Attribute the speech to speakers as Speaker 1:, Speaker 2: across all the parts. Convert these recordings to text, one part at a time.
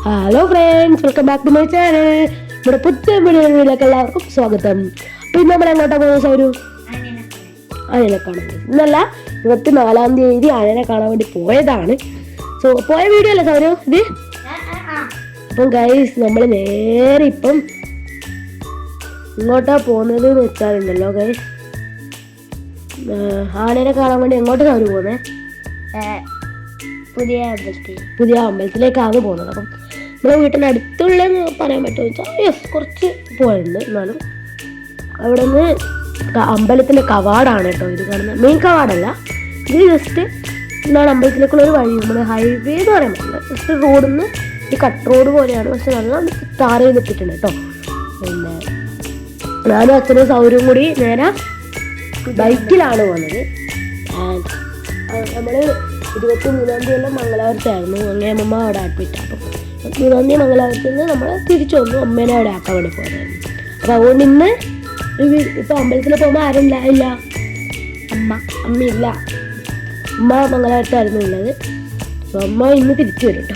Speaker 1: Hello friends, welcome back to my channel. നമ്മുടെ പുതിയ വീഡിയോയിലേക്ക് എല്ലാവർക്കും സ്വാഗതം. അപ്പോൾ ഇന്ന് നമ്മൾ എങ്ങോട്ടാ പോകുന്നത്? സൗരു ആനനെ കാണാൻ. ഇന്നല്ല, 24-ാം തീയതി ആനനെ കാണാൻ വേണ്ടി പോയതാണ്. പോയ വീഡിയോ അല്ലേ സൗരു ഇത്? അപ്പം ഗൈസ്, നമ്മൾ നേരെ ഇപ്പം ഇങ്ങോട്ടാ പോകുന്നത് എന്ന് വെച്ചാലുണ്ടല്ലോ ഗൈസ്, ആനനെ കാണാൻ വേണ്ടി എങ്ങോട്ടാ സൗരു പോകുന്നത്? പുതിയ അമ്പലത്തിലേക്കാണ് പോകുന്നത്. അപ്പം നമ്മുടെ വീട്ടിൻ്റെ അടുത്തുള്ളതെന്ന് പറയാൻ പറ്റുമോ വെച്ചാൽ യെസ്, കുറച്ച് പോയിട്ടുണ്ട്. എന്നാലും അവിടെ നിന്ന് അമ്പലത്തിൻ്റെ കവാടാണ് കേട്ടോ ഇത് കാണുന്നത്. മെയിൻ കവാടല്ല, ഇത് ജസ്റ്റ് എന്താണ് അമ്പലത്തിലേക്കുള്ള ഒരു വഴി. നമ്മുടെ ഹൈവേ എന്ന് പറയാൻ പറ്റില്ല, ജസ്റ്റ് റോഡിൽ നിന്ന് ഈ കട്ട് റോഡ് പോലെയാണ്. പക്ഷെ നല്ല ടാർ ചെയ്തിട്ടിട്ടുണ്ട് കേട്ടോ. പിന്നെ ഞാനും അച്ഛനും സൗരും കൂടി നേരെ ബൈക്കിലാണ് പോകുന്നത്. നമ്മൾ 23-ാം തീയതി മംഗലാപുരത്തായിരുന്നു. അങ്ങനെ അമ്മ അവിടെ അഡ്മിറ്റ്. അപ്പം 23-ാം തീയതി മംഗലാപുരത്ത് നിന്ന് നമ്മൾ തിരിച്ചു വന്നു. അമ്മേനെ അവിടെ ആക്കാൻ വേണ്ടി പോയതായിരുന്നു. അപ്പം അതുകൊണ്ട് ഇന്ന് ഇപ്പം അമ്പലത്തിൽ പോകുമ്പോൾ ആരും ഇല്ല, അമ്മയില്ല. അമ്മ മംഗലാപുരത്തായിരുന്നു ഉള്ളത്. സോ അമ്മ ഇന്ന് തിരിച്ചു വരും കേട്ടോ.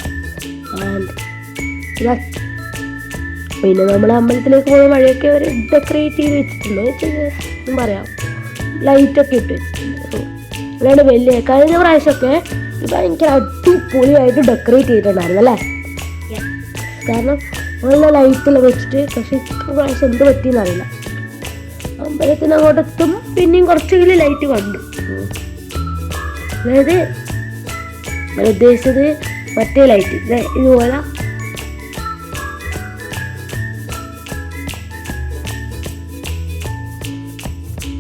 Speaker 1: പിന്നെ നമ്മൾ അമ്പലത്തിലേക്ക് പോകുന്ന വഴിയൊക്കെ ഒരു ഡെക്കറേറ്റ് ചെയ്ത് വെച്ചിട്ടുണ്ട്. പറയാം, ലൈറ്റൊക്കെ ഇട്ട് വെച്ചിട്ടുണ്ട്. അല്ലാണ്ട് വലിയ കഴിഞ്ഞ പ്രാവശ്യമൊക്കെ ഭയങ്കര അടിപൊളിയായിട്ട് ഡെക്കറേറ്റ് ചെയ്തിട്ടുണ്ടായിരുന്നു അല്ലേ? കാരണം നല്ല ലൈറ്റെല്ലാം വെച്ചിട്ട്. പക്ഷെ പ്രാവശ്യം എന്ത് പറ്റിയെന്ന് അറിയില്ല. അമ്പലത്തിന് അങ്ങോട്ടെത്തും പിന്നെയും കുറച്ചെങ്കിലും ലൈറ്റ് കണ്ടു. അതായത് ഉദ്ദേശിച്ചത് മറ്റേ ലൈറ്റ് ഇതുപോലെ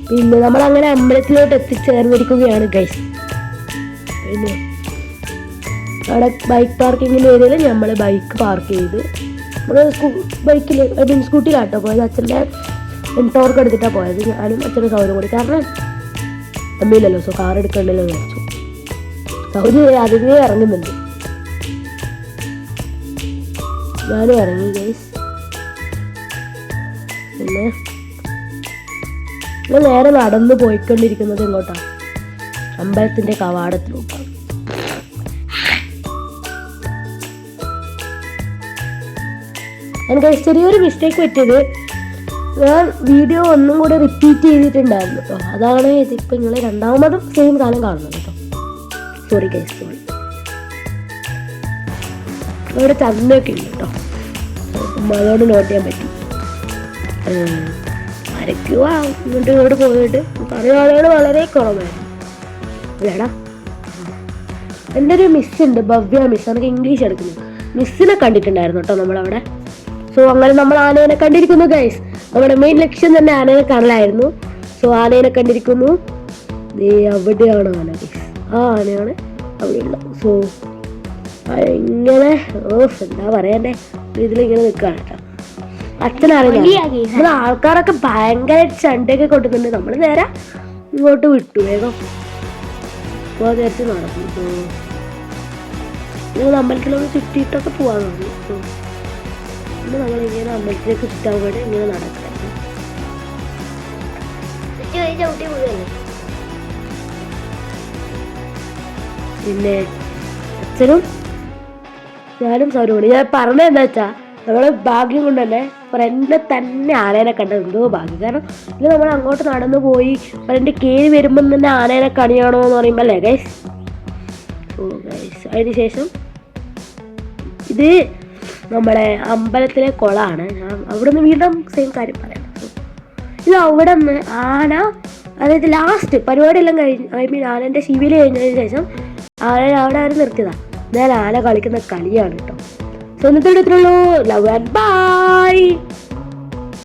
Speaker 1: പിന്നെ നമ്മളങ്ങനെ അമ്പലത്തിലോട്ട് എത്തിച്ചേർന്നിരിക്കുകയാണ് ഗൈസ്. പിന്നെ അവിടെ ബൈക്ക് പാർക്കിങ്ങിൻ്റെ ഏരിയയിൽ നമ്മൾ ബൈക്ക് പാർക്ക് ചെയ്ത് നമ്മൾ ബൈക്കിൽ സ്കൂട്ടിയിലാട്ടോ പോയത്. അച്ഛൻ്റെ ടോർക്ക് എടുത്തിട്ടാണ് പോയത്. ഞാനും അച്ഛൻ്റെ സൗരം കൂടി. കാരണം അമ്മയില്ലല്ലോ, സോ കാർ എടുക്കണ്ടല്ലോ എന്ന് വെച്ചു. സൗര് അതിനെ ഇറങ്ങുന്നുണ്ട്, ഞാനും ഇറങ്ങി ഗൈസ്. പിന്നെ നേരെ നടന്ന് പോയിക്കൊണ്ടിരിക്കുന്നത് എങ്ങോട്ടാണ്? അമ്പലത്തിന്റെ കവാടത്തിലോട്ടാണ്. എനിക്ക് ചെറിയൊരു മിസ്റ്റേക്ക് പറ്റിയത്, ഞാൻ വീഡിയോ ഒന്നും കൂടെ റിപ്പീറ്റ് ചെയ്തിട്ടുണ്ടായിരുന്നു കേട്ടോ. അതാണ് ഇതിപ്പോൾ നിങ്ങൾ രണ്ടാമതും സെയിം കാലം കാണുന്നത് കേട്ടോ. Sorry guys, sorry. അവിടെ ചന്തയൊക്കെ ഉണ്ട് കേട്ടോ. മഴയോട് നോട്ട് ചെയ്യാൻ പറ്റി. ആരൊക്കെയോ ഇങ്ങോട്ട് പോയിട്ട് പറയുവാളുകൾ വളരെ കുറവായിരുന്നു അല്ലേടാ. എൻ്റെ ഒരു മിസ്സുണ്ട്, ഭവ്യ മിസ്. എനിക്ക് ഇംഗ്ലീഷ് എടുക്കുന്നത് മിസ്സിനെ കണ്ടിട്ടുണ്ടായിരുന്നു കേട്ടോ നമ്മളവിടെ. സോ അങ്ങനെ നമ്മൾ ആനേനെ കണ്ടിരിക്കുന്നു ഗൈസ്. നമ്മുടെ മെയിൻ ലക്ഷ്യം തന്നെ ആനേനെ കാണലായിരുന്നു. സോ ആനേനെ കണ്ടിരിക്കുന്നു. അവിടെയാണ് ആന ഗൈസ്. ആ ആനയാണ് അവിടെയുള്ളത്. സോ ഇങ്ങനെ എന്താ പറയണ്ടേ, ഇതിലിങ്ങനെ നിൽക്കുകയാണ് കേട്ടോ. അച്ഛനറിയില്ല, ആൾക്കാരൊക്കെ ഭയങ്കര ചണ്ടയൊക്കെ കൊണ്ടുന്നുണ്ട്. നമ്മൾ നേരെ ഇങ്ങോട്ട് വിട്ടു, വേഗം നേരത്തെ നടന്നു. നിങ്ങൾ അമ്പലത്തിലൊന്ന് ചുറ്റിയിട്ടൊക്കെ പോവാൻ തോന്നി. പിന്നെ നമ്മളിങ്ങനെ അമ്പലത്തിലേക്ക് ചുറ്റാൻ വേണ്ടി ഇങ്ങനെ നടക്കാം. പിന്നെ അച്ഛനും ഞാനും സൗരവും ഞാൻ പറഞ്ഞത് എന്താ വെച്ചാൽ, നമ്മളെ ഭാഗ്യം കൊണ്ട് തന്നെ ഫ്രണ്ടിൽ തന്നെ ആനേനെ കണ്ടത് എന്തോ ഭാഗ്യം. കാരണം ഇത് നമ്മൾ അങ്ങോട്ട് നടന്നു പോയി ഫ്രണ്ട് കയറി വരുമ്പം തന്നെ ആനേനെ കണിയാണോ എന്ന് പറയുമ്പോൾ അല്ലേ ഗൈസ്. ഓ ഗൈസ്, അതിന് ശേഷം ഇത് നമ്മുടെ അമ്പലത്തിലെ കുളമാണ്. അവിടെ നിന്ന് വീണ്ടും സെയിം കാര്യം പറയാം. ഇത് അവിടെ നിന്ന് ആന, അതായത് ലാസ്റ്റ് പരിപാടിയെല്ലാം കഴിഞ്ഞ്, ഐ മീൻ ആനൻ്റെ ശിവില് കഴിഞ്ഞതിന് ശേഷം ആന അവിടെ ആരും നിർത്തിയതാണ്. എന്നാൽ ആന കളിക്കുന്ന കളിയാണ് കേട്ടോ. So, ഇന്നത്തെ വീഡിയോ ഇത്രയുള്ളൂ. Love and by.